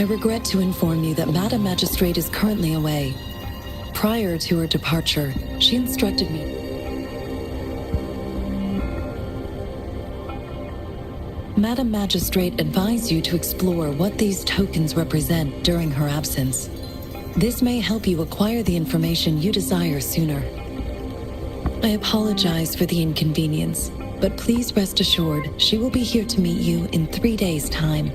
I regret to inform you that Madam Magistrate is currently away. Prior to her departure, she instructed me. Madam Magistrate advised you to explore what these tokens represent during her absence. This may help you acquire the information you desire sooner. I apologize for the inconvenience, but please rest assured she will be here to meet you in 3 days' time.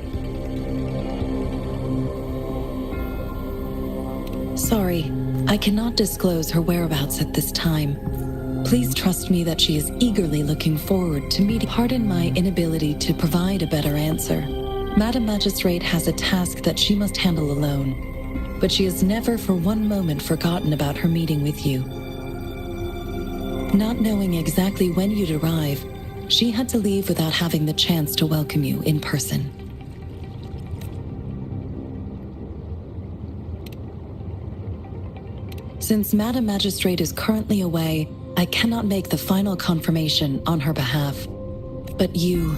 Sorry, I cannot disclose her whereabouts at this time. Please trust me that she is eagerly looking forward to meeting. Pardon my inability to provide a better answer. Madam Magistrate has a task that she must handle alone, but she has never for one moment forgotten about her meeting with you. Not knowing exactly when you'd arrive, she had to leave without having the chance to welcome you in person. Since Madam Magistrate is currently away, I cannot make the final confirmation on her behalf. But you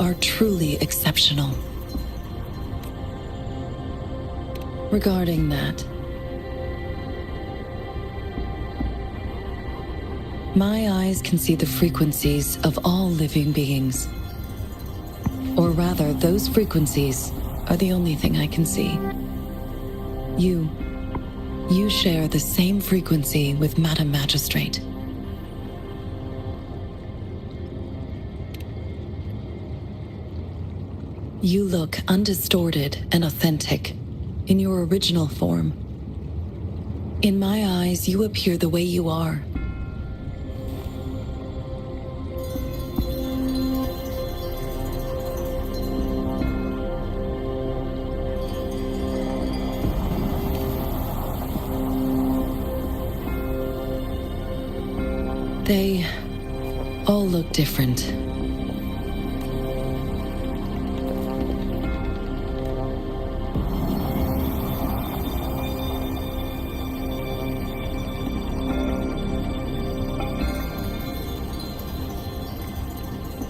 are truly exceptional. Regarding that, my eyes can see the frequencies of all living beings. Or rather, those frequencies are the only thing I can see. You share the same frequency with Madam Magistrate. You look undistorted and authentic in your original form. In my eyes, you appear the way you are. They all look different.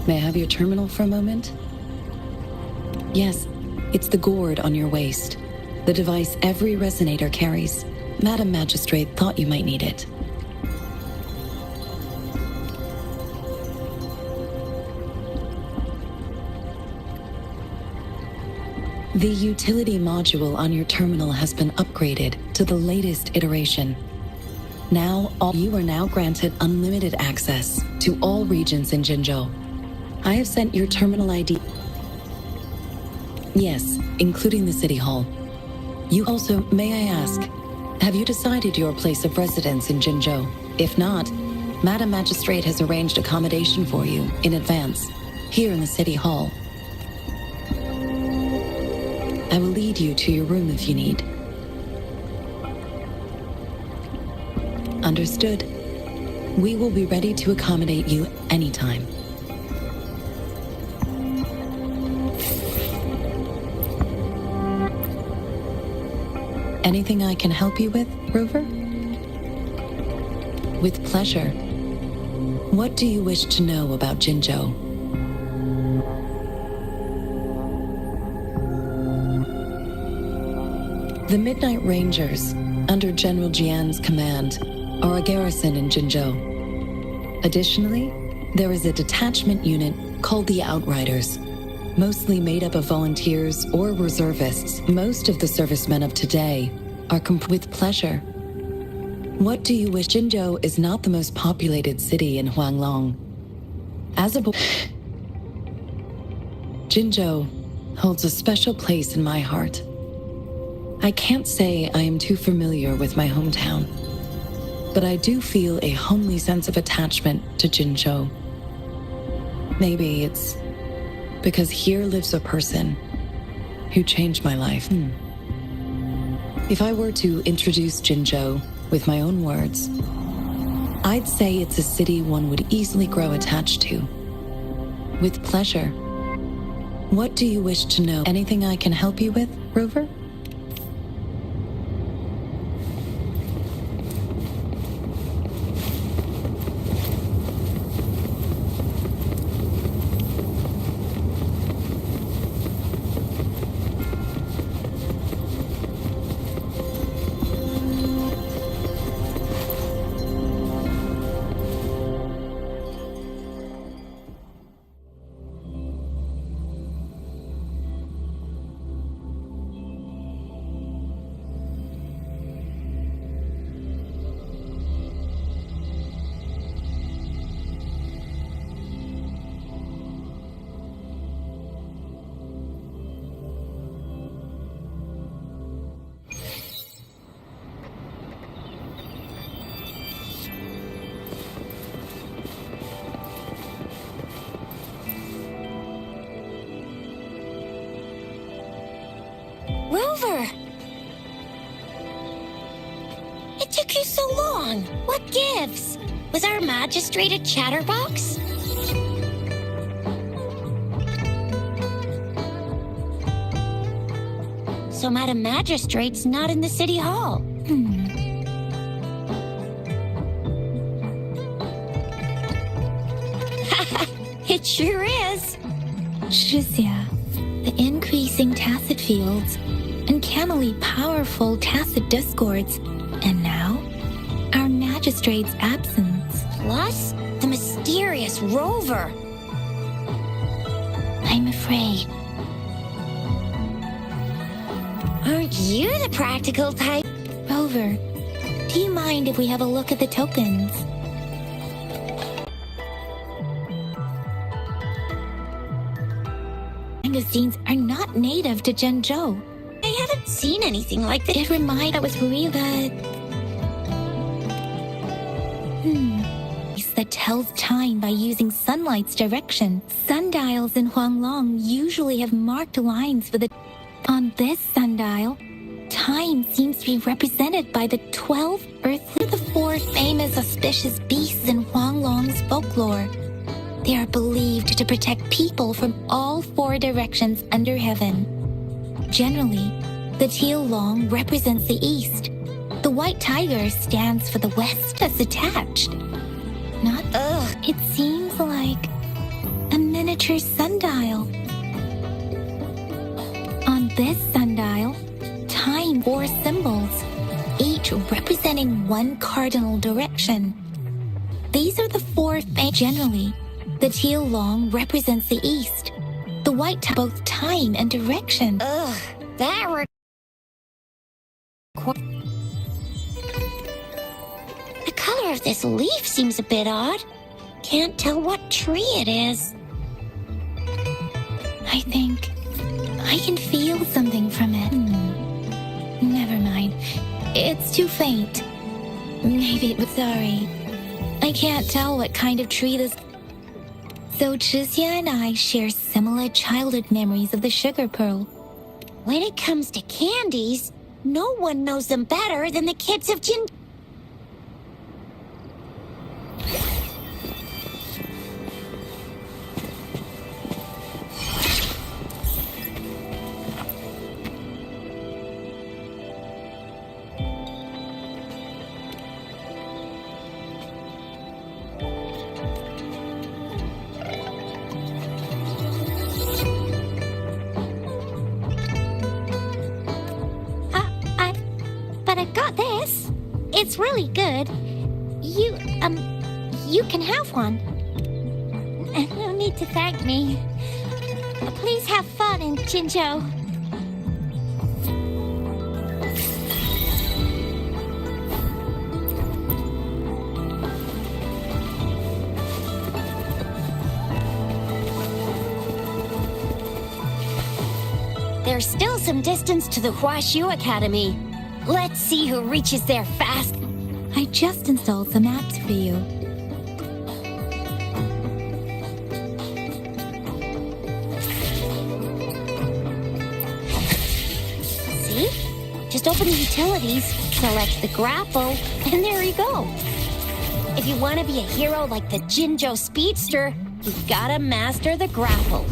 May I have your terminal for a moment? Yes, it's the gourd on your waist, the device every resonator carries. Madam Magistrate thought you might need it. The utility module on your terminal has been upgraded to the latest iteration. Now, you are now granted unlimited access to all regions in Jinzhou. I have sent your terminal ID. Yes, including the City Hall. You also, may I ask, have you decided your place of residence in Jinzhou? If not, Madam Magistrate has arranged accommodation for you in advance, here in the City Hall. I will lead you to your room if you need. Understood. We will be ready to accommodate you anytime. Anything I can help you with, Rover? With pleasure. What do you wish to know about Jinzhou? The Midnight Rangers, under General Jian's command, are a garrison in Jinzhou. Additionally, there is a detachment unit called the Outriders, mostly made up of volunteers or reservists. Most of the servicemen of today are with pleasure. What do you wish? Jinzhou is not the most populated city in Huanglong. As a Jinzhou holds a special place in my heart. I can't say I am too familiar with my hometown, but I do feel a homely sense of attachment to Jinzhou. Maybe it's because here lives a person who changed my life. If I were to introduce Jinzhou with my own words, I'd say it's a city one would easily grow attached to. With pleasure. What do you wish to know? Anything I can help you with, Rover? Rover! It took you so long. What gives? Was our magistrate a chatterbox? So Madam Magistrate's not in the city hall. It sure is. Shizia, the increasing tacit fields, uncannily powerful tacit discords, and now, our magistrate's absence. Plus, the mysterious Rover. I'm afraid. Aren't you the practical type? Rover, do you mind if we have a look at the tokens? Magazines are not native to Zhengzhou. I haven't seen anything like this. It reminds us really that that tells time by using sunlight's direction. Sundials in Huanglong usually have marked lines for the. On this sundial, time seems to be represented by the 12 earthly, the 4 famous auspicious beasts in Huanglong's folklore. They are believed to protect people from all 4 directions under heaven. Generally, the teal long represents the east. The white tiger stands for the west that's attached. Not, it seems like a miniature sundial. On this sundial, time 4 symbols, each representing 1 cardinal direction. These are the 4 generally. The teal long represents the east. The white both time and direction. That were... The color of this leaf seems a bit odd. Can't tell what tree it is. I think I can feel something from it. Never mind. It's too faint. Maybe it was sorry. I can't tell what kind of tree this... So Chixia and I share similar childhood memories of the sugar pearl. When it comes to candies, no one knows them better than the kids of Jin... But I've got this. It's really good. You can have one. No need to thank me. Please have fun in Jinzhou. There's still some distance to the Huaxu Academy. Let's see who reaches there fast. I just installed some apps for you. See? Just open the utilities, select the grapple, and there you go. If you want to be a hero like the Jinzhou Speedster, you've got to master the grapple.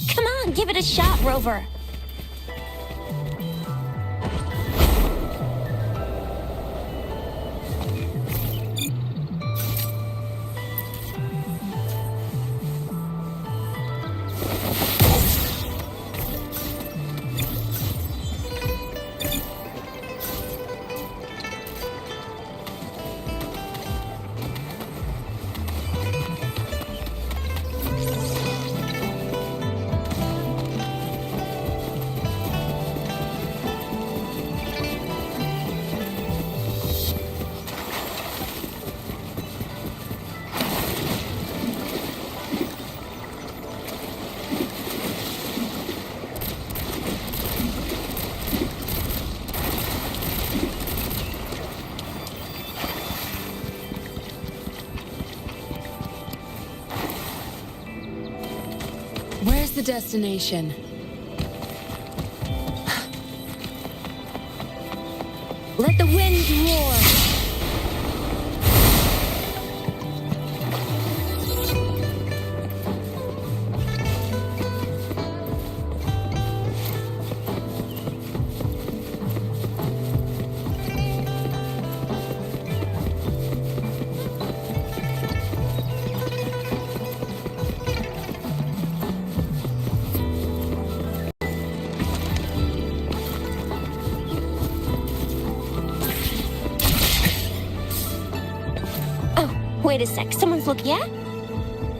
Come on, give it a shot, Rover. Where's the destination? Let the winds roar. Wait a sec, someone's looking at?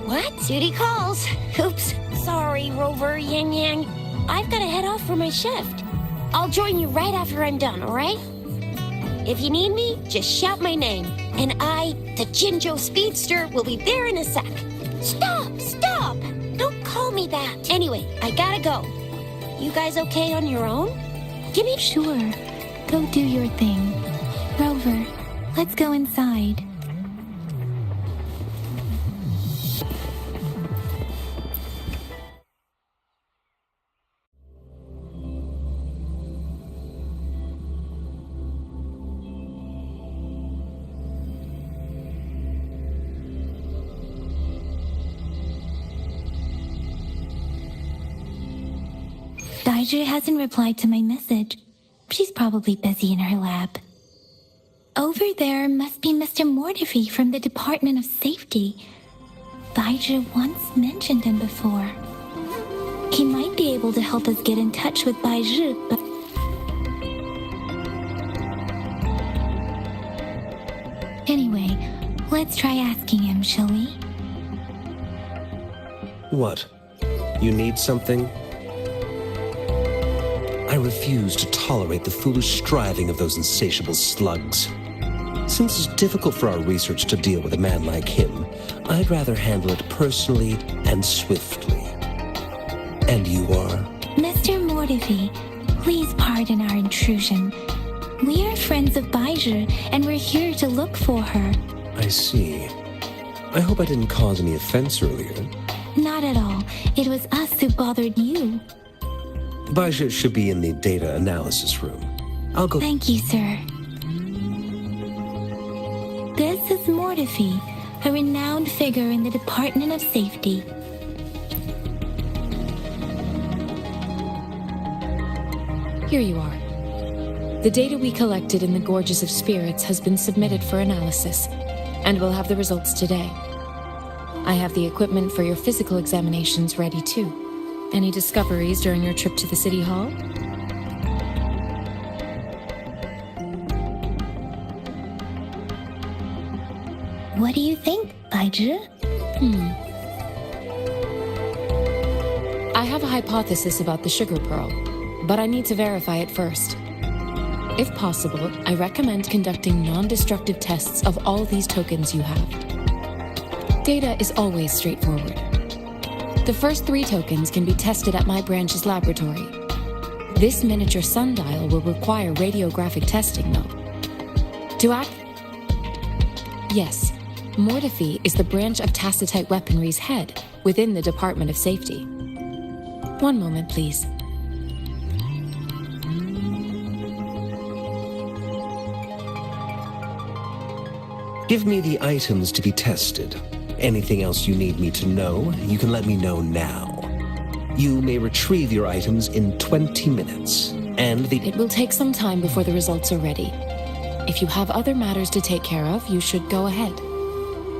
What? Duty calls. Oops. Sorry, Rover, Yang Yang. I've got to head off for my shift. I'll join you right after I'm done, alright? If you need me, just shout my name. And I, the Jinjo Speedster, will be there in a sec. Stop! Stop! Don't call me that. Anyway, I gotta go. You guys okay on your own? Give me... Sure. Go do your thing. Rover, let's go inside. Daiju hasn't replied to my message. She's probably busy in her lab. Over there must be Mr. Mortifi from the Department of Safety. Daiju once mentioned him before. He might be able to help us get in touch with Baizhi, but... Anyway, let's try asking him, shall we? What? You need something? I refuse to tolerate the foolish striving of those insatiable slugs. Since it's difficult for our research to deal with a man like him, I'd rather handle it personally and swiftly. And you are? Mr. Mortifi, please pardon our intrusion. We are friends of Baizhi, and we're here to look for her. I see. I hope I didn't cause any offense earlier. Not at all. It was us who bothered you. Baizhi should be in the data analysis room. I'll go... Thank you, sir. This is Mortifi, a renowned figure in the Department of Safety. Here you are. The data we collected in the Gorges of Spirits has been submitted for analysis, and we'll have the results today. I have the equipment for your physical examinations ready too. Any discoveries during your trip to the City Hall? What do you think, Baizhi? I have a hypothesis about the sugar pearl, but I need to verify it first. If possible, I recommend conducting non-destructive tests of all these tokens you have. Data is always straightforward. The first 3 tokens can be tested at my branch's laboratory. This miniature sundial will require radiographic testing, though. To act... Yes, Mortifi is the branch of Tacitite Weaponry's head within the Department of Safety. One moment, please. Give me the items to be tested. Anything else you need me to know, you can let me know now. You may retrieve your items in 20 minutes, and the... It will take some time before the results are ready. If you have other matters to take care of, you should go ahead.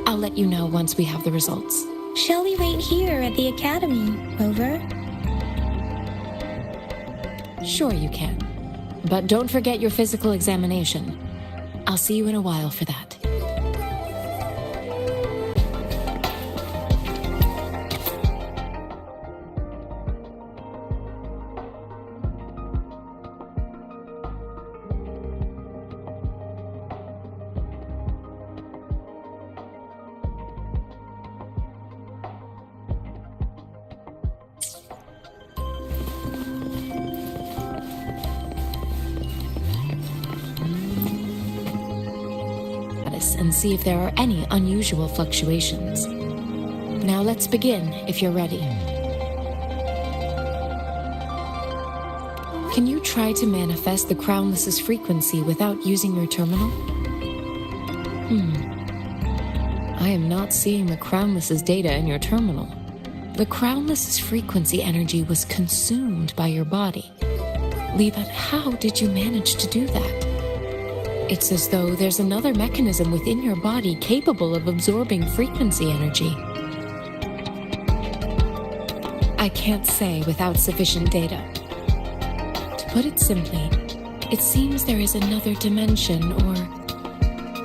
I'll let you know once we have the results. Shall we wait here at the Academy, Rover? Sure you can. But don't forget your physical examination. I'll see you in a while for that. And see if there are any unusual fluctuations. Now let's begin, if you're ready. Can you try to manifest the Crownless's frequency without using your terminal? I am not seeing the Crownless's data in your terminal. The Crownless's frequency energy was consumed by your body. Levi, how did you manage to do that? It's as though there's another mechanism within your body capable of absorbing frequency energy. I can't say without sufficient data. To put it simply, it seems there is another dimension or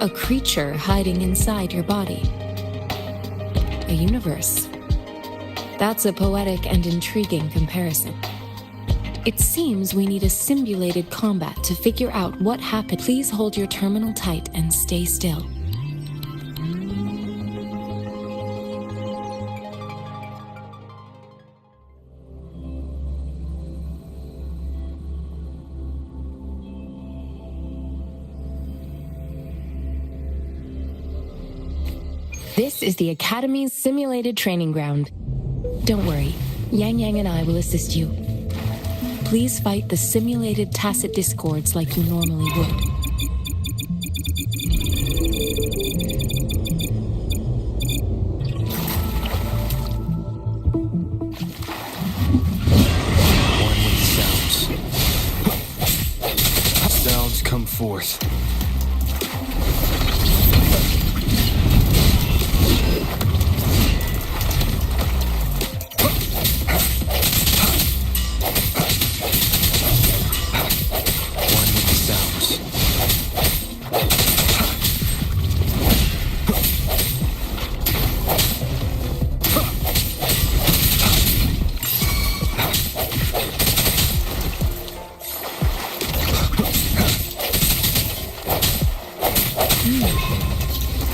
a creature hiding inside your body. A universe. That's a poetic and intriguing comparison. It seems we need a simulated combat to figure out what happened. Please hold your terminal tight and stay still. This is the Academy's simulated training ground. Don't worry, Yang Yang and I will assist you. Please fight the simulated tacit discords like you normally would. One with the sounds. Sounds come forth.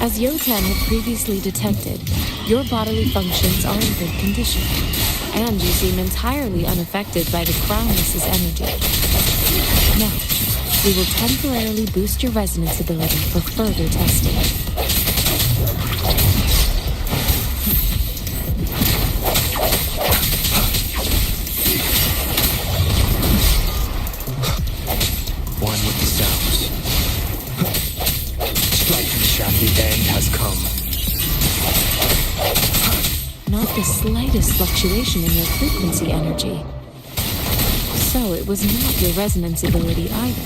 As Yotan had previously detected, your bodily functions are in good condition, and you seem entirely unaffected by the Crownless's energy. Now, we will temporarily boost your resonance ability for further testing. One with the sounds. Strike me, Shaq, the end has come. Not the slightest fluctuation in your frequency energy. So it was not your resonance ability either.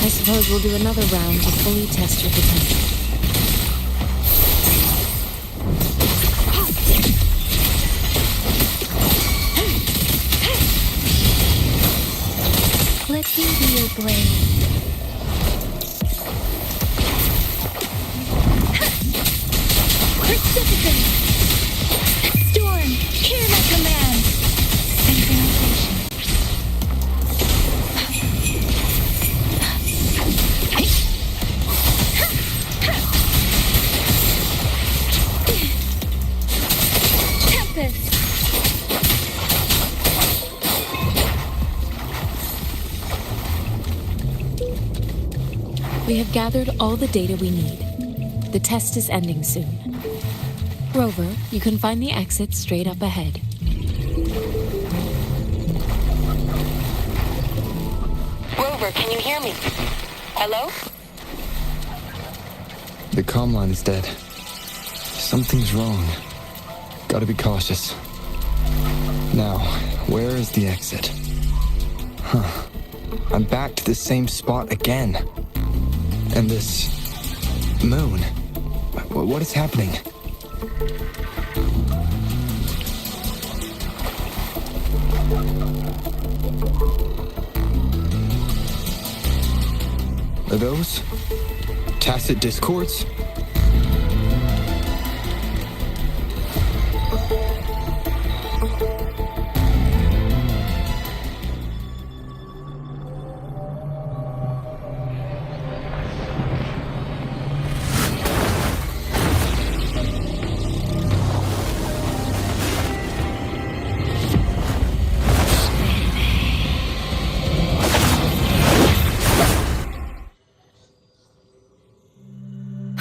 I suppose we'll do another round to fully test your potential. Let me be your blade. Precipitate! Storm, hear my command! Synchronization. Tempest! We have gathered all the data we need. The test is ending soon. Rover, you can find the exit straight up ahead. Rover, can you hear me? Hello? The comm line is dead. Something's wrong. Gotta be cautious. Now, where is the exit? I'm back to the same spot again. And this moon. What is happening? Are those tacit discords?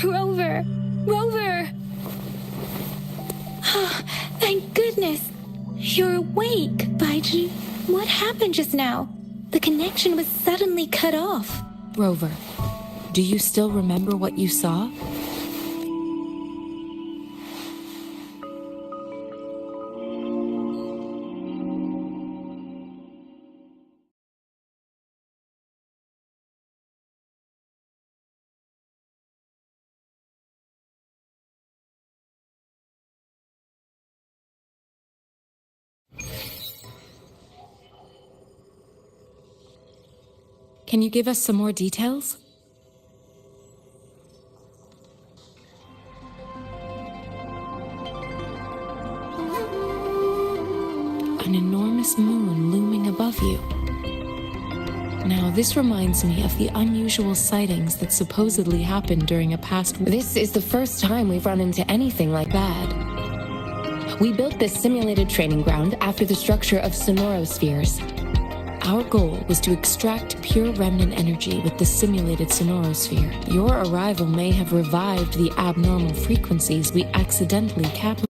Rover! Rover! Oh, thank goodness! You're awake, Baiji. What happened just now? The connection was suddenly cut off. Rover, do you still remember what you saw? Can you give us some more details? An enormous moon looming above you. Now, this reminds me of the unusual sightings that supposedly happened during a past... This is the first time we've run into anything like that. We built this simulated training ground after the structure of sonorospheres. Our goal was to extract pure remnant energy with the simulated sonorosphere. Your arrival may have revived the abnormal frequencies we accidentally captured.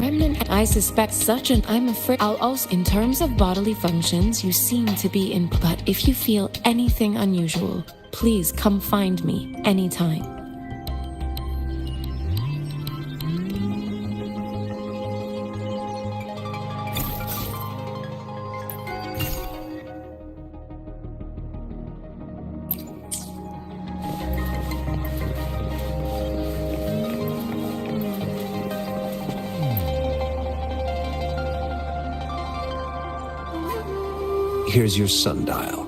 Remnant, I suspect such an... I'm afraid I'll also... In terms of bodily functions, you seem to be in... But if you feel anything unusual, please come find me anytime. Here's your sundial,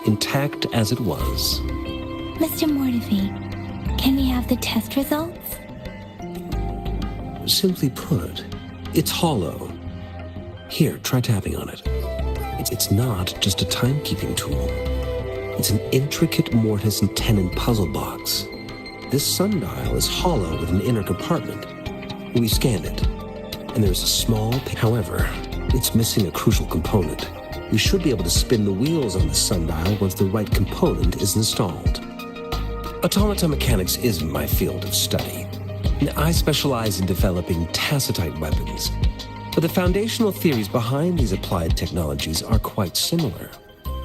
intact as it was. Mr. Mortefi, can we have the test results? Simply put, it's hollow. Here, try tapping on it. It's not just a timekeeping tool. It's an intricate mortise and tenon puzzle box. This sundial is hollow with an inner compartment. We scanned it, and there's a small... However, it's missing a crucial component. We should be able to spin the wheels on the sundial once the right component is installed. Automata mechanics isn't my field of study. I specialize in developing tacitite weapons, but the foundational theories behind these applied technologies are quite similar.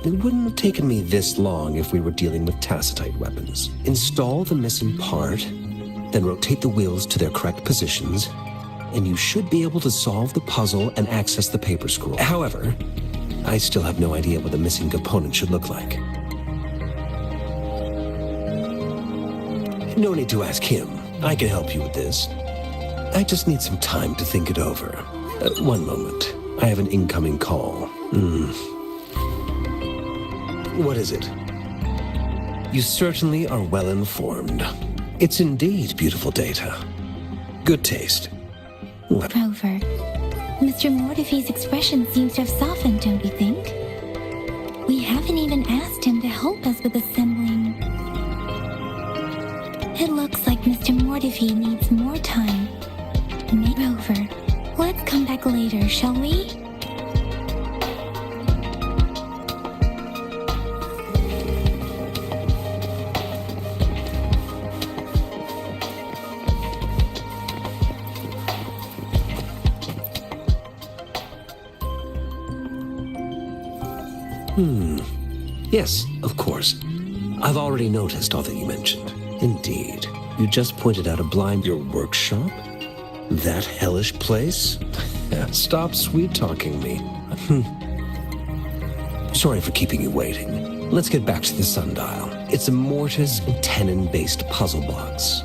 It wouldn't have taken me this long if we were dealing with tacitite weapons. Install the missing part, then rotate the wheels to their correct positions, and you should be able to solve the puzzle and access the paper scroll. However, I still have no idea what the missing component should look like. No need to ask him. I can help you with this. I just need some time to think it over. One moment. I have an incoming call. What is it? You certainly are well informed. It's indeed beautiful data. Good taste. Rover, Mr. Mortefi's expression seems to have softened, don't you think? We haven't even asked him to help us with assembling. It looks like Mr. Mortefi needs more time. Rover, let's come back later, shall we? Yes, of course. I've already noticed all that you mentioned. Indeed. You just pointed out a blind... Your workshop? That hellish place? Stop sweet-talking me. Sorry for keeping you waiting. Let's get back to the sundial. It's a mortise and tenon-based puzzle box.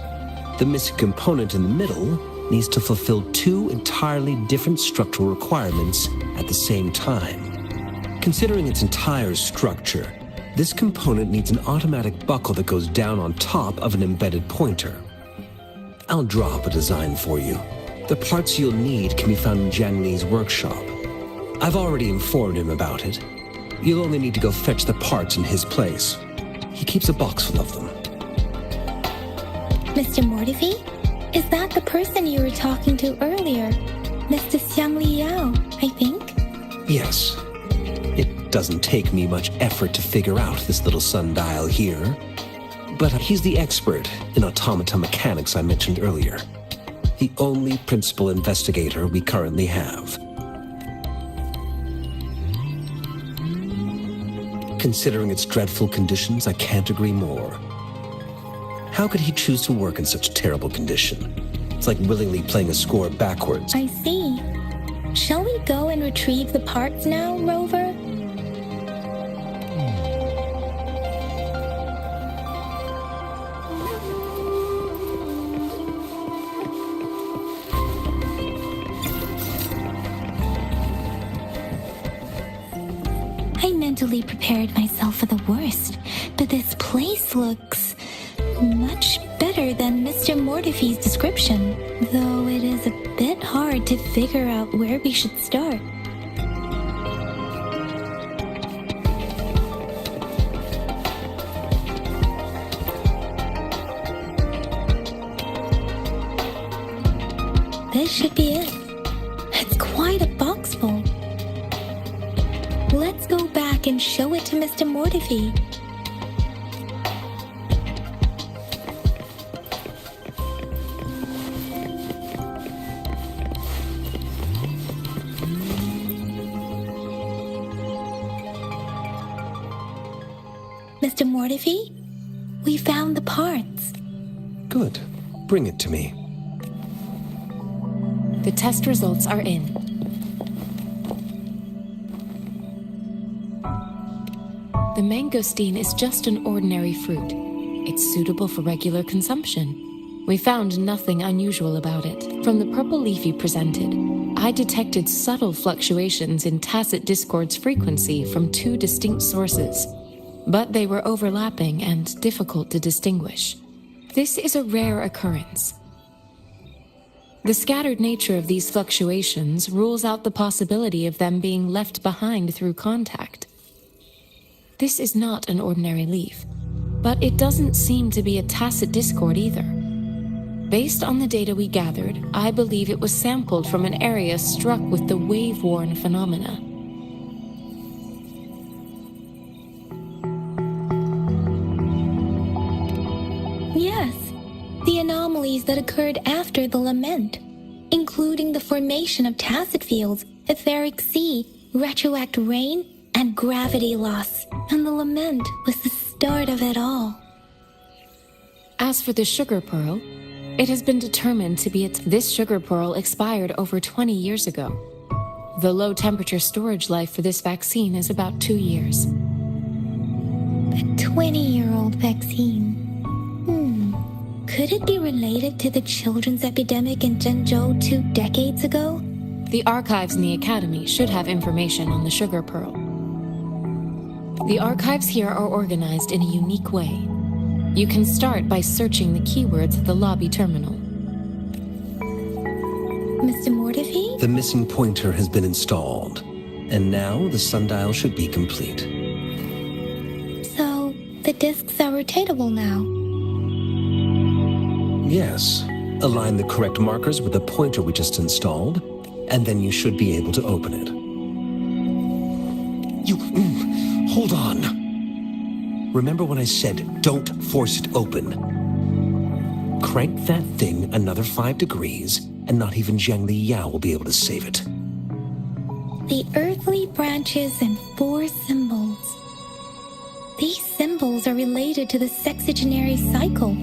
The missing component in the middle needs to fulfill two entirely different structural requirements at the same time. Considering its entire structure, this component needs an automatic buckle that goes down on top of an embedded pointer. I'll drop a design for you. The parts you'll need can be found in Jiang Li's workshop. I've already informed him about it. You'll only need to go fetch the parts in his place. He keeps a box full of them. Mr. Mortefi? Is that the person you were talking to earlier? Mr. Xiang Liao, I think? Yes. It doesn't take me much effort to figure out this little sundial here. But he's the expert in automata mechanics I mentioned earlier. The only principal investigator we currently have. Considering its dreadful conditions, I can't agree more. How could he choose to work in such terrible condition? It's like willingly playing a score backwards. I see. Shall we go and retrieve the parts now, Rover? I mentally prepared myself for the worst, but this place looks much better than Mr. Mortefi's description, though it is a bit hard to figure out where we should start. This should be it. It's quite a box full. Let's go back and show it to Mr. Mortefi. Mr. Mortefi, we found the parts. Good. Bring it to me. The test results are in. The mangosteen is just an ordinary fruit. It's suitable for regular consumption. We found nothing unusual about it. From the purple leaf you presented, I detected subtle fluctuations in tacit discord's frequency from two distinct sources, but they were overlapping and difficult to distinguish. This is a rare occurrence. The scattered nature of these fluctuations rules out the possibility of them being left behind through contact. This is not an ordinary leaf, but it doesn't seem to be a tacit discord either. Based on the data we gathered, I believe it was sampled from an area struck with the wave-worn phenomena. Yes, the anomalies that occurred after the lament, including the formation of tacit fields, etheric sea, retroact rain, and gravity loss. And the lament was the start of it all. As for the sugar pearl, it has been determined to be this sugar pearl expired over 20 years ago. The low temperature storage life for this vaccine is about 2 years. A 20-year-old vaccine. Could it be related to the children's epidemic in Zhengzhou 2 decades ago? The archives in the Academy should have information on the sugar pearl. The archives here are organized in a unique way. You can start by searching the keywords at the lobby terminal. Mr. Mortefi? The missing pointer has been installed, and now the sundial should be complete. So, the discs are rotatable now? Yes. Align the correct markers with the pointer we just installed, and then you should be able to open it. Hold on. Remember when I said don't force it open? Crank that thing another 5 degrees, and not even Zhang Li Yao will be able to save it. The earthly branches and 4 symbols. These symbols are related to the sexagenary cycle.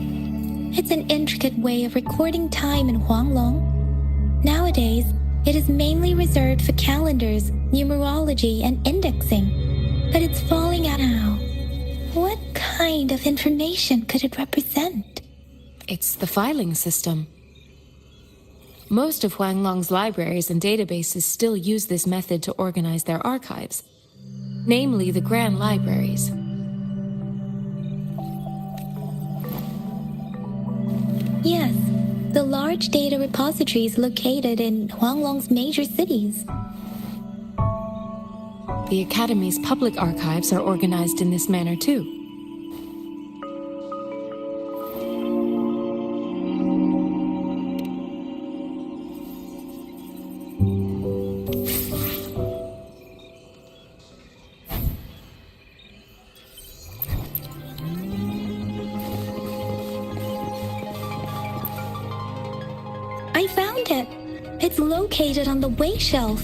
It's an intricate way of recording time in Huanglong. Nowadays, it is mainly reserved for calendars, numerology, and indexing. But it's falling out now. What kind of information could it represent? It's the filing system. Most of Huanglong's libraries and databases still use this method to organize their archives, namely the Grand Libraries. Yes, the large data repositories located in Huanglong's major cities. The Academy's public archives are organized in this manner too. I found it. It's located on the way shelf.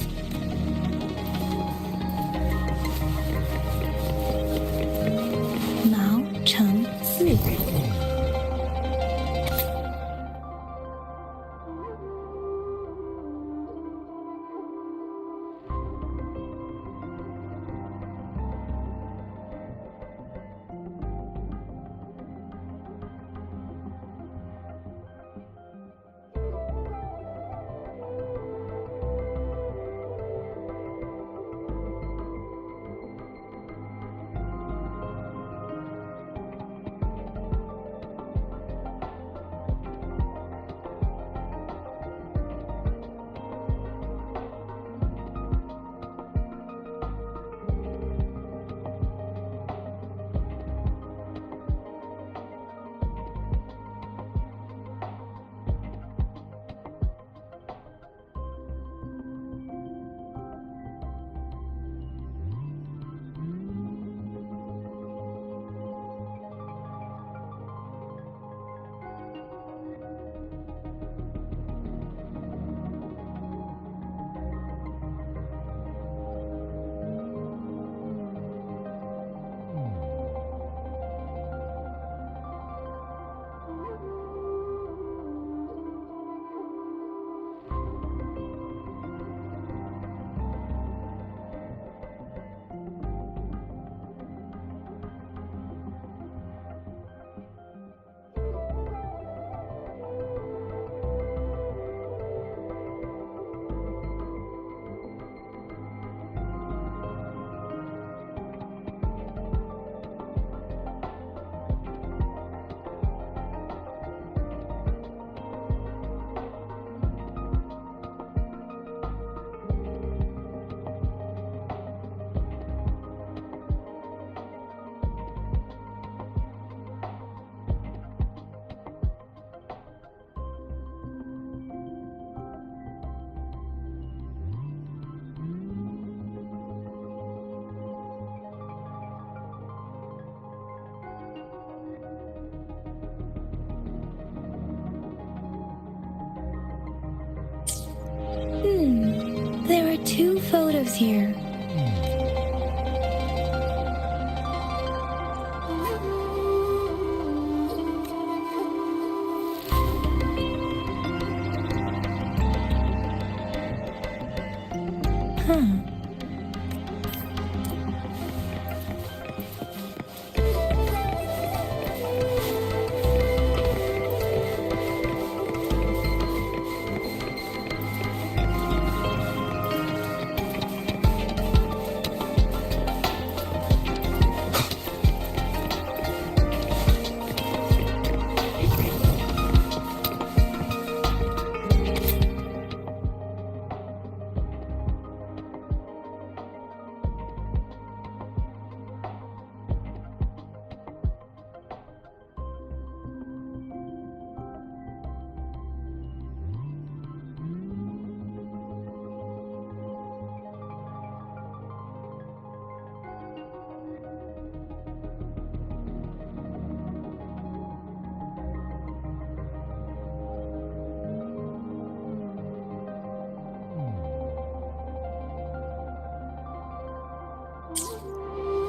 There are two photos here.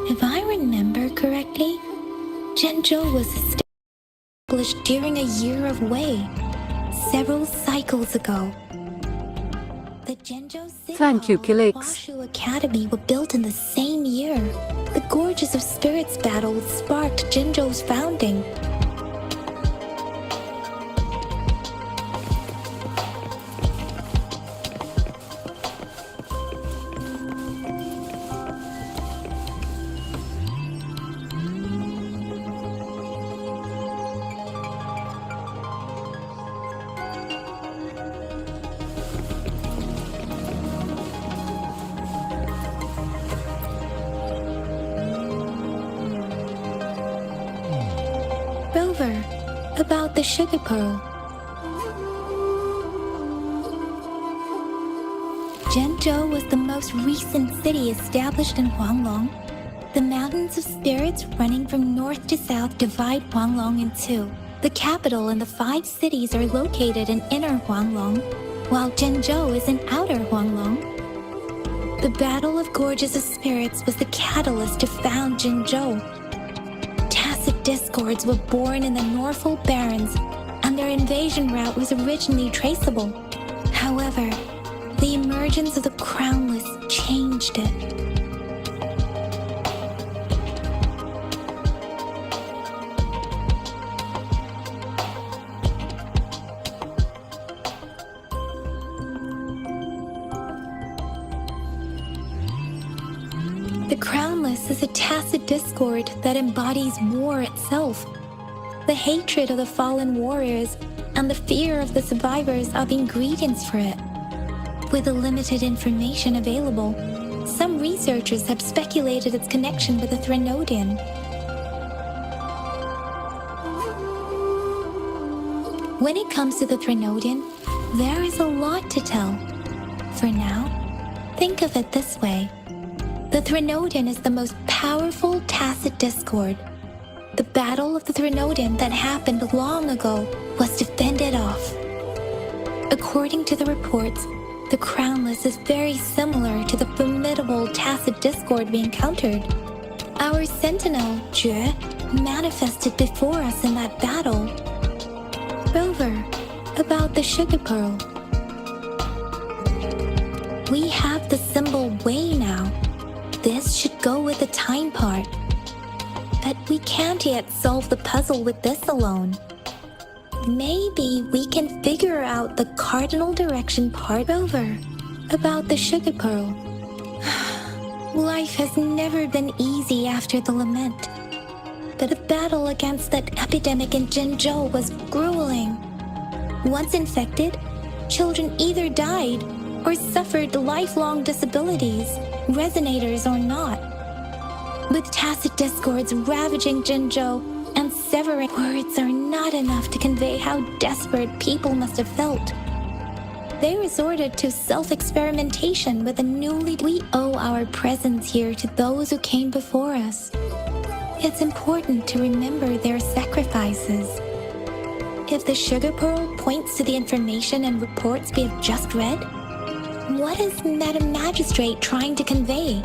If I remember correctly, Zhenzhou was established during a year of Wei, several cycles ago. The Zhenzhou City Thank you, Hall and Kilix. Huashu Academy were built in the same year. The Gorges of Spirits battle sparked Zhenzhou's founding. Rover, about the sugar pearl. Zhenzhou was the most recent city established in Huanglong. The mountains of spirits running from north to south divide Huanglong in two. The capital and the 5 cities are located in inner Huanglong, while Zhenzhou is in outer Huanglong. The Battle of Gorges of Spirits was the catalyst to found Zhenzhou. Tacit discords were born in the Norfolk Barrens, and their invasion route was originally traceable. However, the emergence of the Crownless changed it. The Crownless is a tacit discord that embodies war itself. The hatred of the fallen warriors and the fear of the survivors are the ingredients for it. With the limited information available, some researchers have speculated its connection with the Threnodian. When it comes to the Threnodian, there is a lot to tell. For now, think of it this way. The Threnodian is the most powerful tacit discord. The battle of the Threnodian that happened long ago was to fend it off. According to the reports, the Crownless is very similar to the formidable tacit discord we encountered. Our sentinel, Jue, manifested before us in that battle. Rover, about the sugar pearl. We have the symbol Wei now. This should go with the time part. But we can't yet solve the puzzle with this alone. Maybe we can figure out the cardinal direction part. Over about the sugar pearl. Life has never been easy after the lament. But a battle against that epidemic in Zhenzhou was grueling. Once infected, children either died or suffered lifelong disabilities, resonators or not. With tacit discords ravaging Zhenzhou and severing, words are not enough to convey how desperate people must have felt. They resorted to self-experimentation with a newly... We owe our presence here to those who came before us. It's important to remember their sacrifices. If the sugar pearl points to the information and reports we have just read, What is Madam Magistrate trying to convey?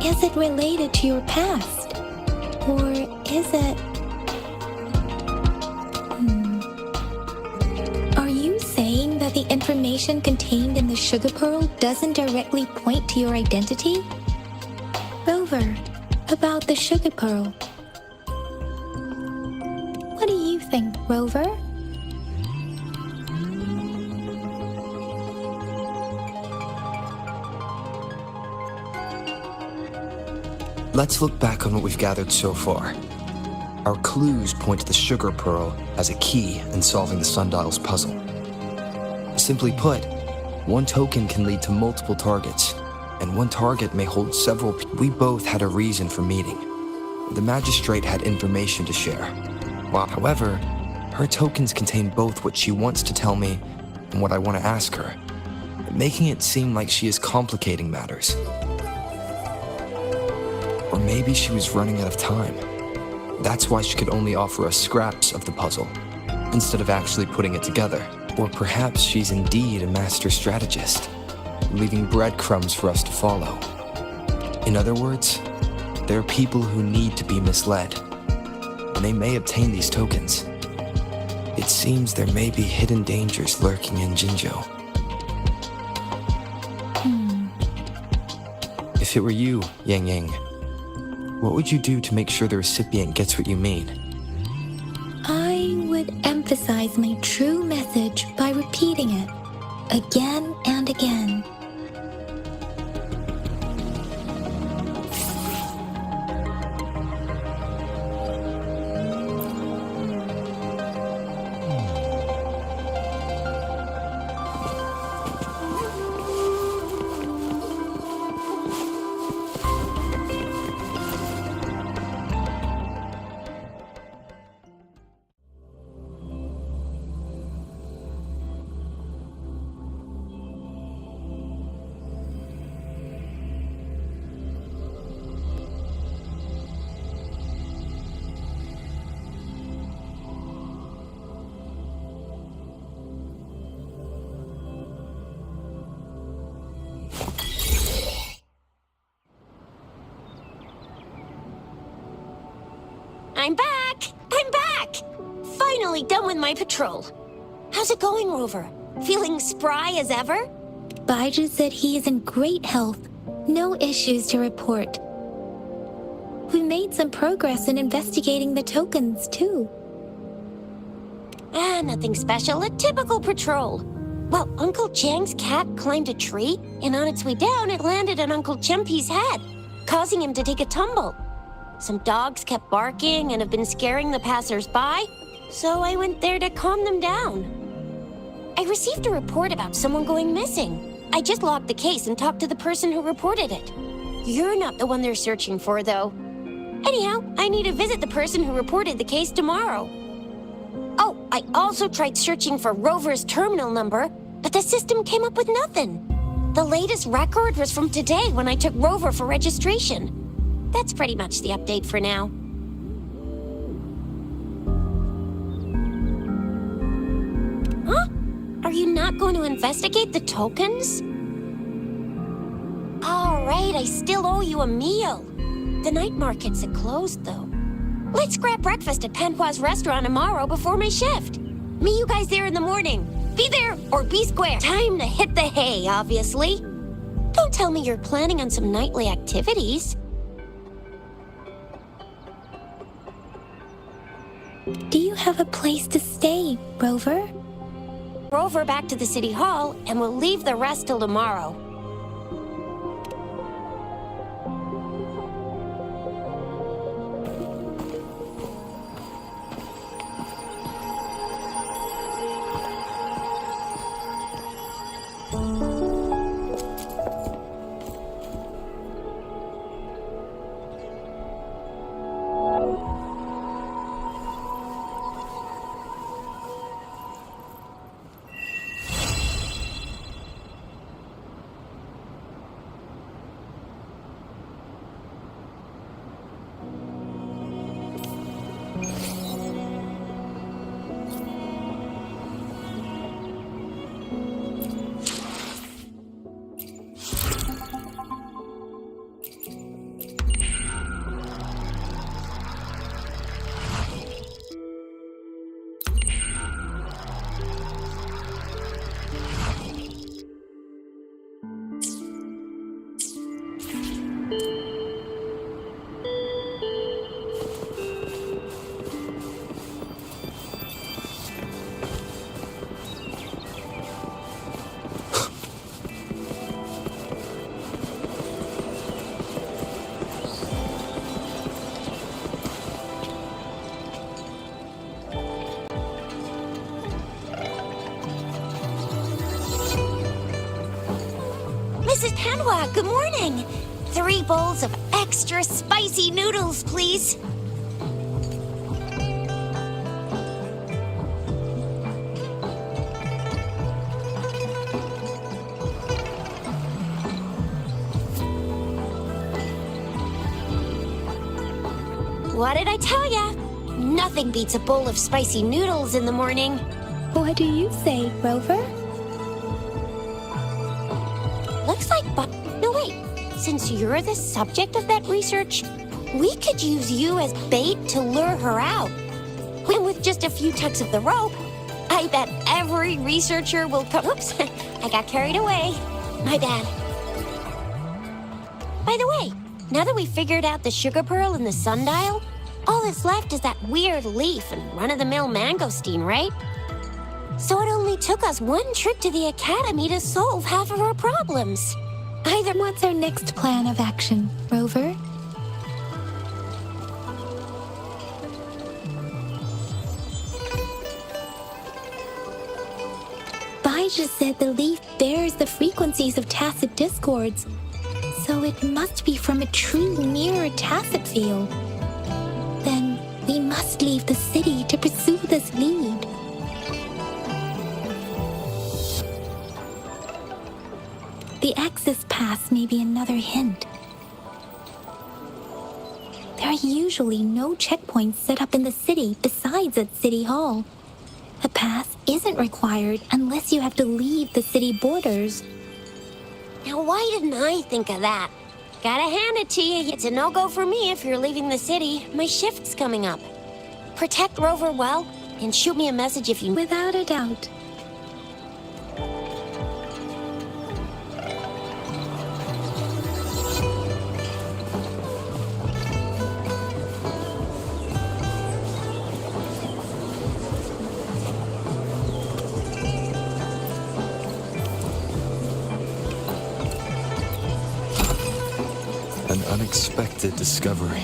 Is it related to your past? Or is it... Are you saying that the information contained in the sugar pearl doesn't directly point to your identity? Rover, about the sugar pearl. What do you think, Rover? Let's look back on what we've gathered so far. Our clues point to the sugar pearl as a key in solving the sundial's puzzle. Simply put, one token can lead to multiple targets, and one target may hold several. We both had a reason for meeting. The magistrate had information to share. However, her tokens contain both what she wants to tell me and what I want to ask her, making it seem like she is complicating matters. Or maybe she was running out of time. That's why she could only offer us scraps of the puzzle, instead of actually putting it together. Or perhaps she's indeed a master strategist, leaving breadcrumbs for us to follow. In other words, there are people who need to be misled, and they may obtain these tokens. It seems there may be hidden dangers lurking in Jinzhou. If it were you, Yang Yang, what would you do to make sure the recipient gets what you mean? I would emphasize my true message by repeating it again and again. I'm back! I'm back! Finally done with my patrol. How's it going, Rover? Feeling spry as ever? Baiju said he is in great health. No issues to report. We made some progress in investigating the tokens, too. Nothing special. A typical patrol. Well, Uncle Chang's cat climbed a tree, and on its way down, it landed on Uncle Chempi's head, causing him to take a tumble. Some dogs kept barking and have been scaring the passers-by, so I went there to calm them down. I received a report about someone going missing. I just logged the case and talked to the person who reported it. You're not the one they're searching for, though. Anyhow, I need to visit the person who reported the case tomorrow. Oh, I also tried searching for Rover's terminal number, but the system came up with nothing. The latest record was from today when I took Rover for registration. That's pretty much the update for now. Huh? Are you not going to investigate the tokens? All right, I still owe you a meal. The night markets are closed, though. Let's grab breakfast at Panhua's restaurant tomorrow before my shift. Meet you guys there in the morning. Be there or be square. Time to hit the hay, obviously. Don't tell me you're planning on some nightly activities. Do you have a place to stay, Rover? Rover back to the city hall, and we'll leave the rest till tomorrow. Mrs. Hanwha, good morning. 3 bowls of extra spicy noodles, please. What did I tell ya? Nothing beats a bowl of spicy noodles in the morning. What do you say, Rover? Looks like No, wait. Since you're the subject of that research, we could use you as bait to lure her out. And with just a few tugs of the rope, I bet every researcher will come... Oops, I got carried away. My bad. By the way, now that we figured out the sugar pearl and the sundial, all that's left is that weird leaf and run-of-the-mill mangosteen, right? So it only took us 1 trip to the academy to solve half of our problems. What's our next plan of action, Rover? Baija said the leaf bears the frequencies of tacit discords, so it must be from a true mirror tacit field. Then we must leave the city to pursue this lead. The access pass may be another hint. There are usually no checkpoints set up in the city besides at City Hall. A pass isn't required unless you have to leave the city borders. Now, why didn't I think of that? Gotta hand it to you. It's a no-go for me if you're leaving the city. My shift's coming up. Protect Rover well, and shoot me a message if you... Without a doubt. An unexpected discovery.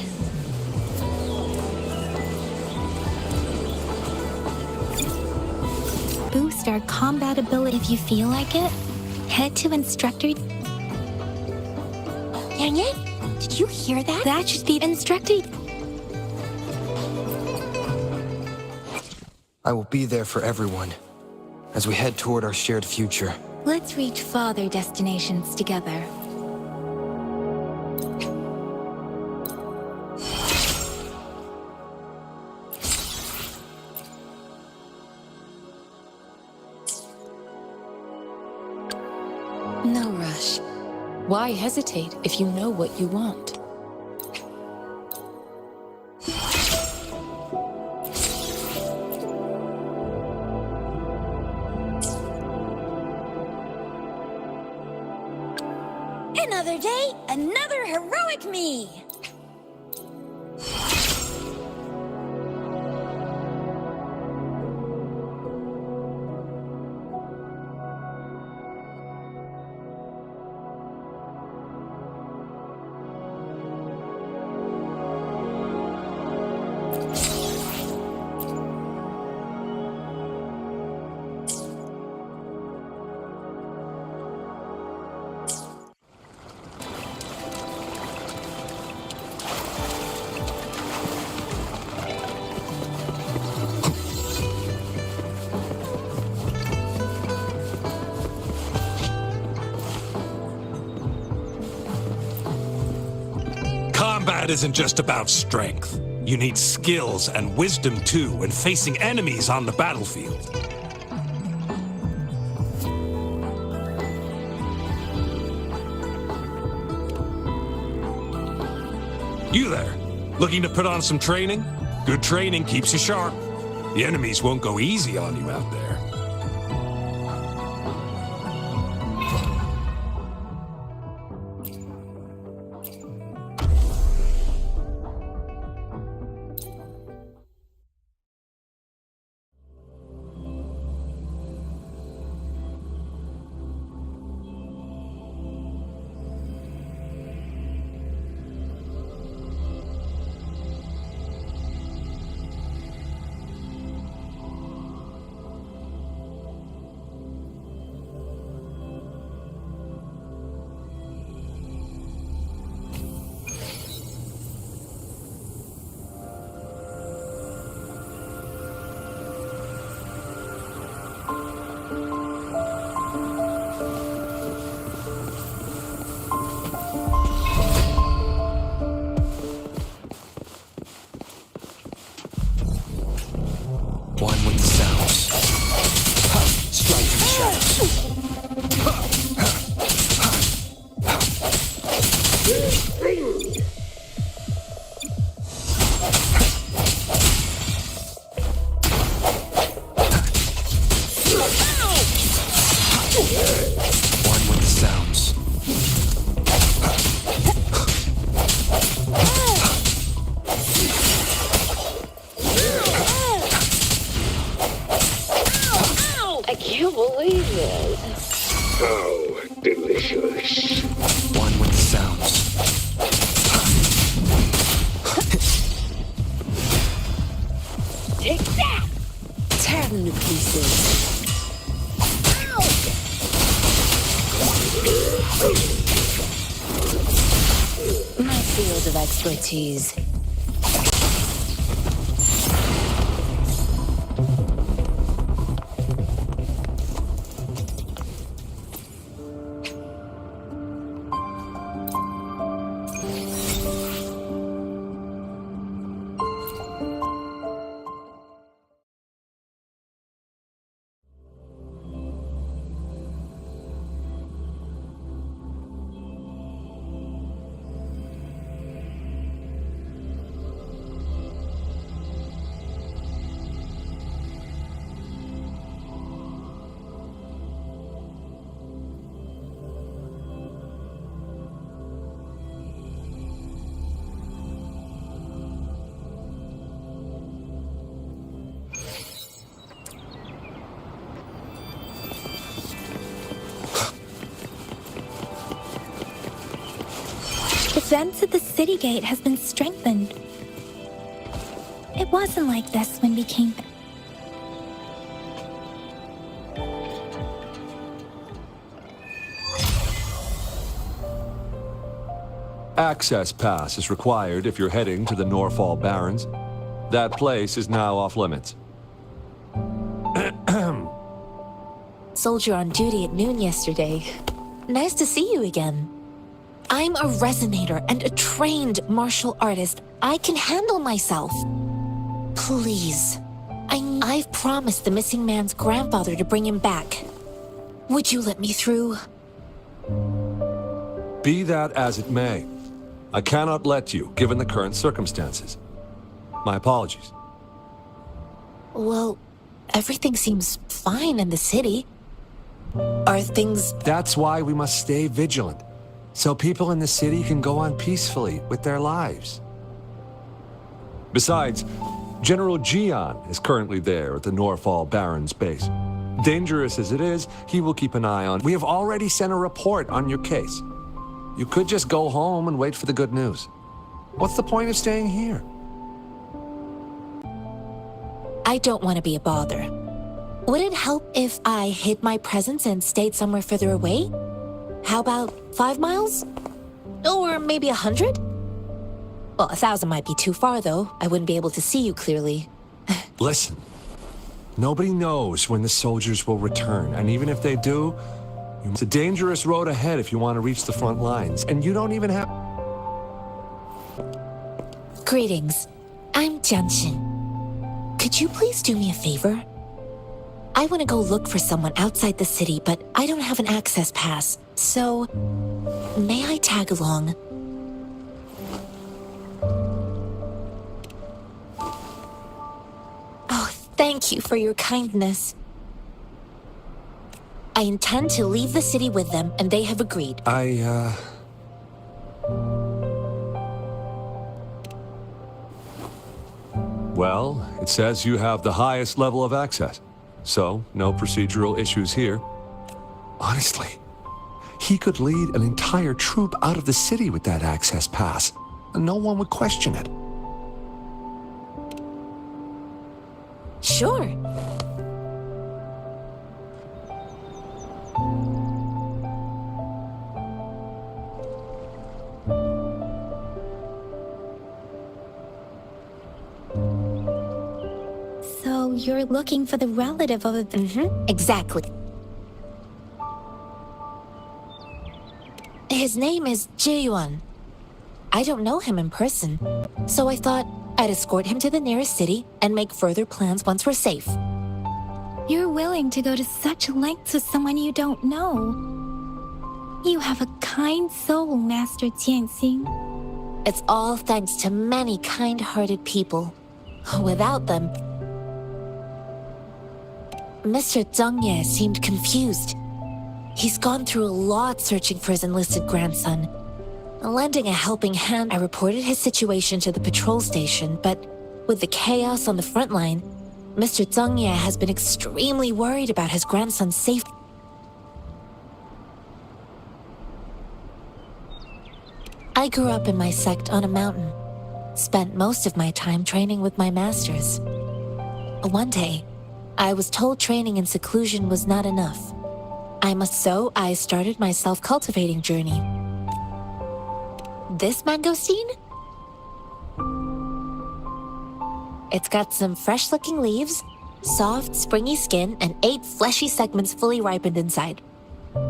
Boost our combat ability if you feel like it. Head to Instructor. Yang Yang, did you hear that? That should be Instructor. I will be there for everyone as we head toward our shared future. Let's reach farther destinations together. No rush. Why hesitate if you know what you want? Another day, another heroic me! Combat isn't just about strength. You need skills and wisdom too when facing enemies on the battlefield. You there, looking to put on some training? Good training keeps you sharp. The enemies won't go easy on you out there. One with the sounds. Take that! Tear them to pieces. My field of expertise. The fence at the city gate has been strengthened. It wasn't like this when we came back. Access pass is required if you're heading to the Norfall Barrens. That place is now off limits. Soldier on duty at noon yesterday. Nice to see you again. I'm a resonator and a trained martial artist. I can handle myself. Please. I've promised the missing man's grandfather to bring him back. Would you let me through? Be that as it may, I cannot let you, given the current circumstances. My apologies. Well, everything seems fine in the city. Are things... That's why we must stay vigilant, so people in the city can go on peacefully with their lives. Besides, General Gian is currently there at the Norfall Barrens base. Dangerous as it is, he will keep an eye on... We have already sent a report on your case. You could just go home and wait for the good news. What's the point of staying here? I don't want to be a bother. Would it help if I hid my presence and stayed somewhere further away? How about 5 miles? Or maybe 100? Well, 1,000 might be too far, though. I wouldn't be able to see you clearly. Listen, nobody knows when the soldiers will return, and even if they do, it's a dangerous road ahead if you want to reach the front lines, and you don't even have... Greetings. I'm Jianshin. Could you please do me a favor? I want to go look for someone outside the city, but I don't have an access pass. So, may I tag along? Oh, thank you for your kindness. I intend to leave the city with them, and they have agreed. Well, it says you have the highest level of access, so no procedural issues here. Honestly, he could lead an entire troop out of the city with that access pass, and no one would question it. Sure. So you're looking for the relative of a... Exactly. His name is Ji-yuan. I don't know him in person, so I thought I'd escort him to the nearest city and make further plans once we're safe. You're willing to go to such lengths with someone you don't know. You have a kind soul, Master Jianxing. It's all thanks to many kind-hearted people. Without them... Mr. Zheng Ye seemed confused. He's gone through a lot searching for his enlisted grandson. Lending a helping hand, I reported his situation to the patrol station, but with the chaos on the front line, Mr. Zheng Ye has been extremely worried about his grandson's safety. I grew up in my sect on a mountain. Spent most of my time training with my masters. One day, I was told training in seclusion was not enough. So I started my self-cultivating journey. This mangosteen? It's got some fresh-looking leaves, soft, springy skin, and 8 fleshy segments fully ripened inside.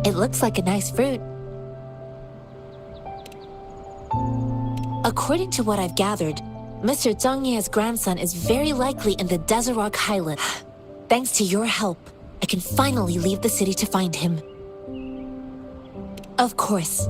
It looks like a nice fruit. According to what I've gathered, Mr. Zhang Ye's grandson is very likely in the Desert Highland. Thanks to your help, I can finally leave the city to find him. Of course.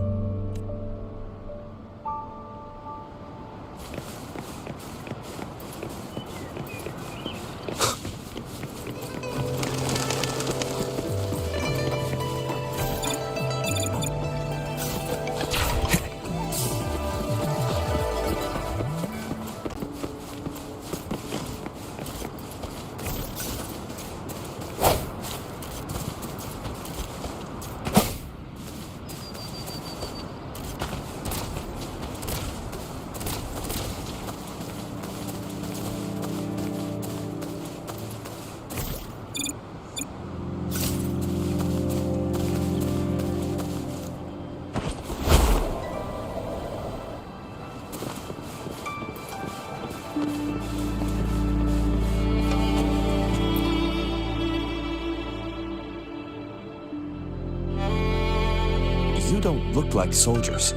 You don't look like soldiers.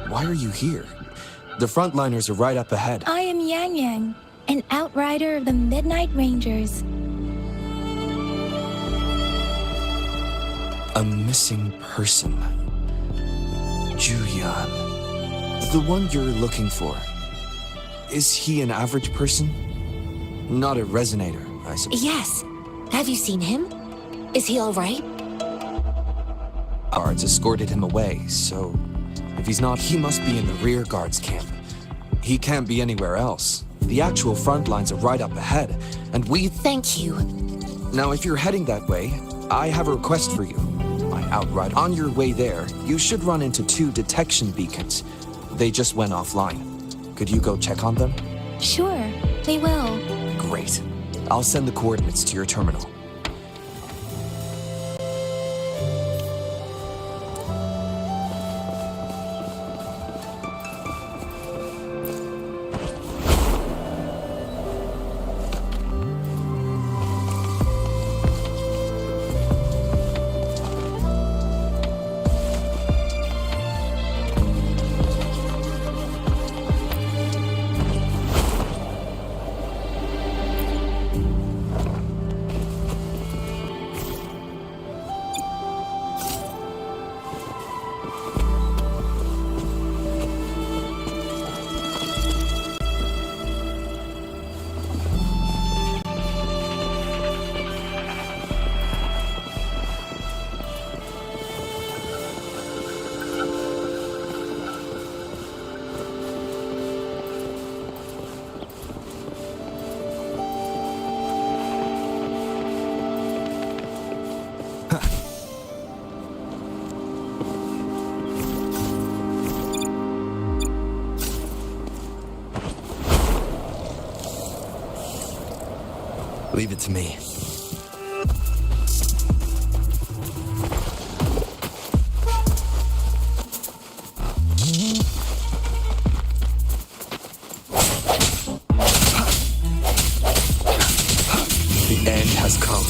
Why are you here? The frontliners are right up ahead. I am Yang Yang, an outrider of the Midnight Rangers. A missing person. Julian. The one you're looking for. Is he an average person? Not a resonator, I suppose. Yes. Have you seen him? Is he all right? Guards escorted him away, so if he's not, he must be in the rear guards camp. He can't be anywhere else. The actual front lines are right up ahead, and we... Thank you. Now, if you're heading that way, I have a request for you. My outrider. On your way there, you should run into 2 detection beacons. They just went offline. Could you go check on them? Sure, they will. Great. I'll send the coordinates to your terminal. Leave it to me. The end has come.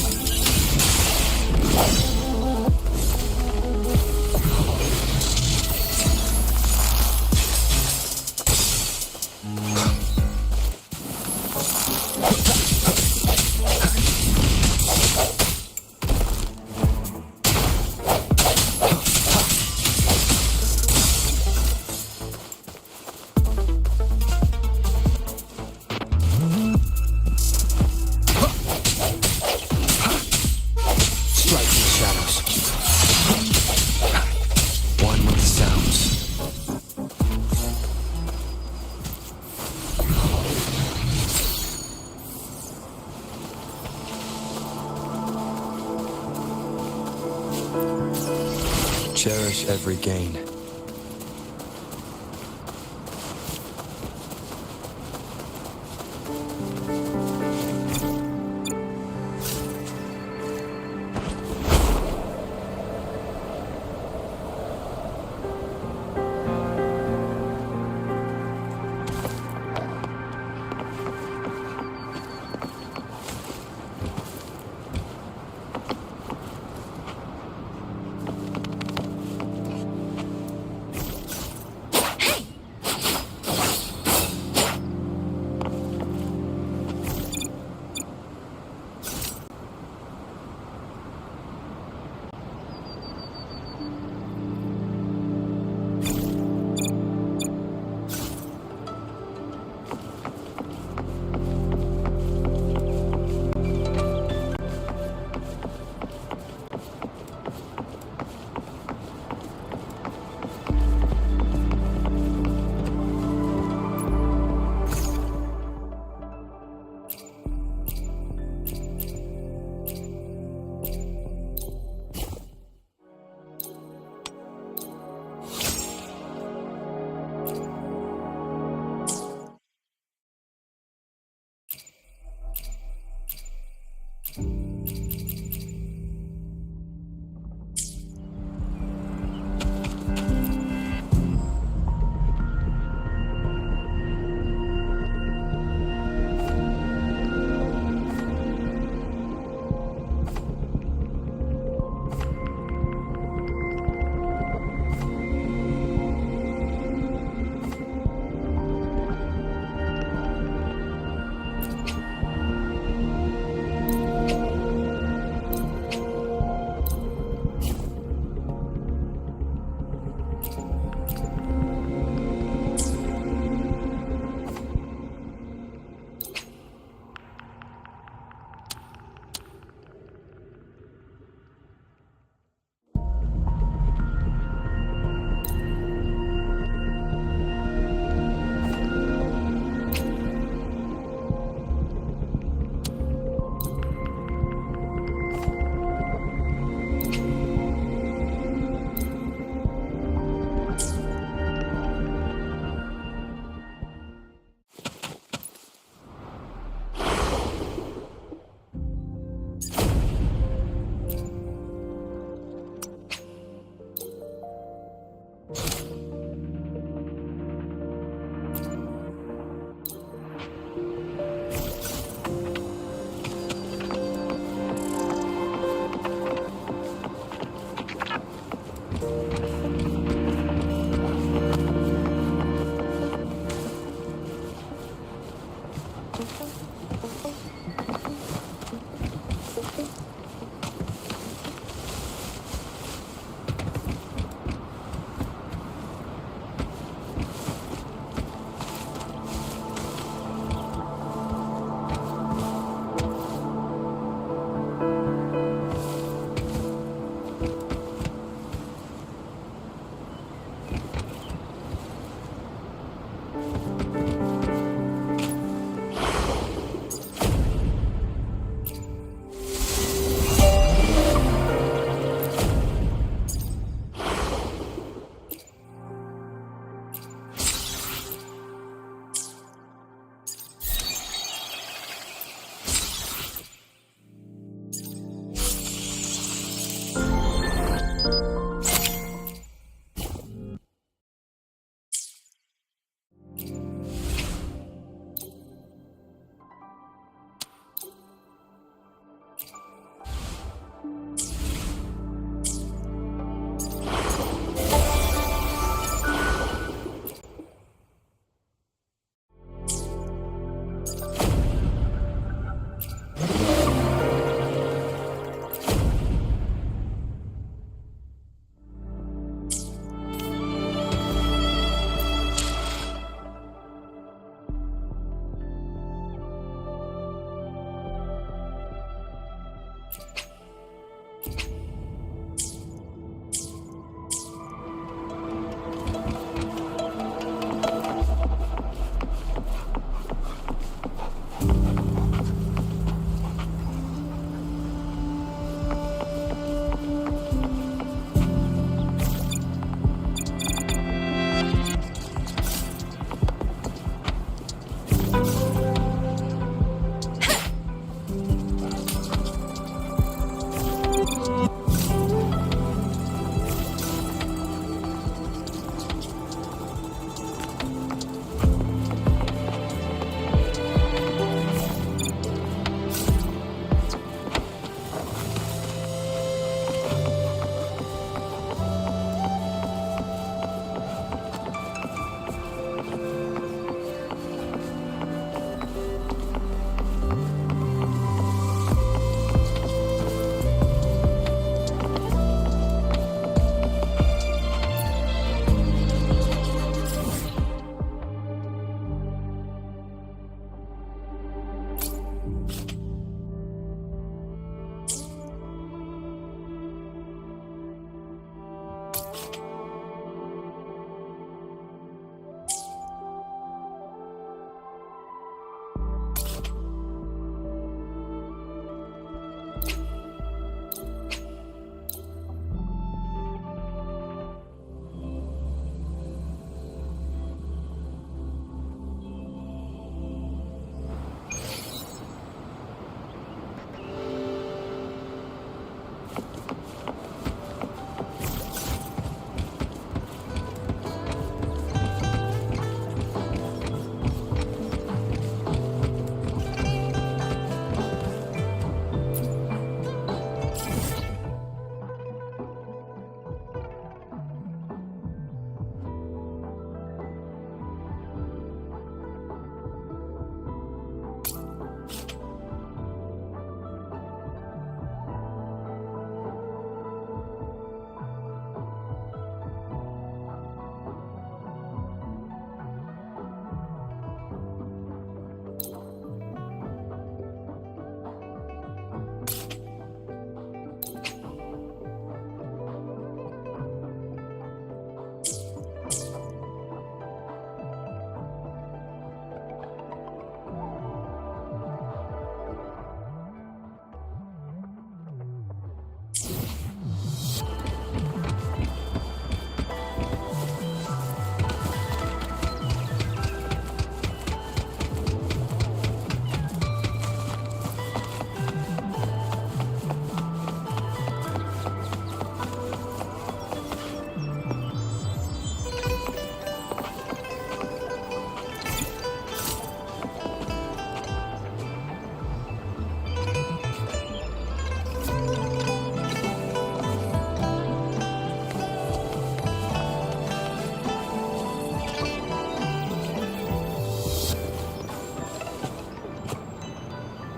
Cherish every gain.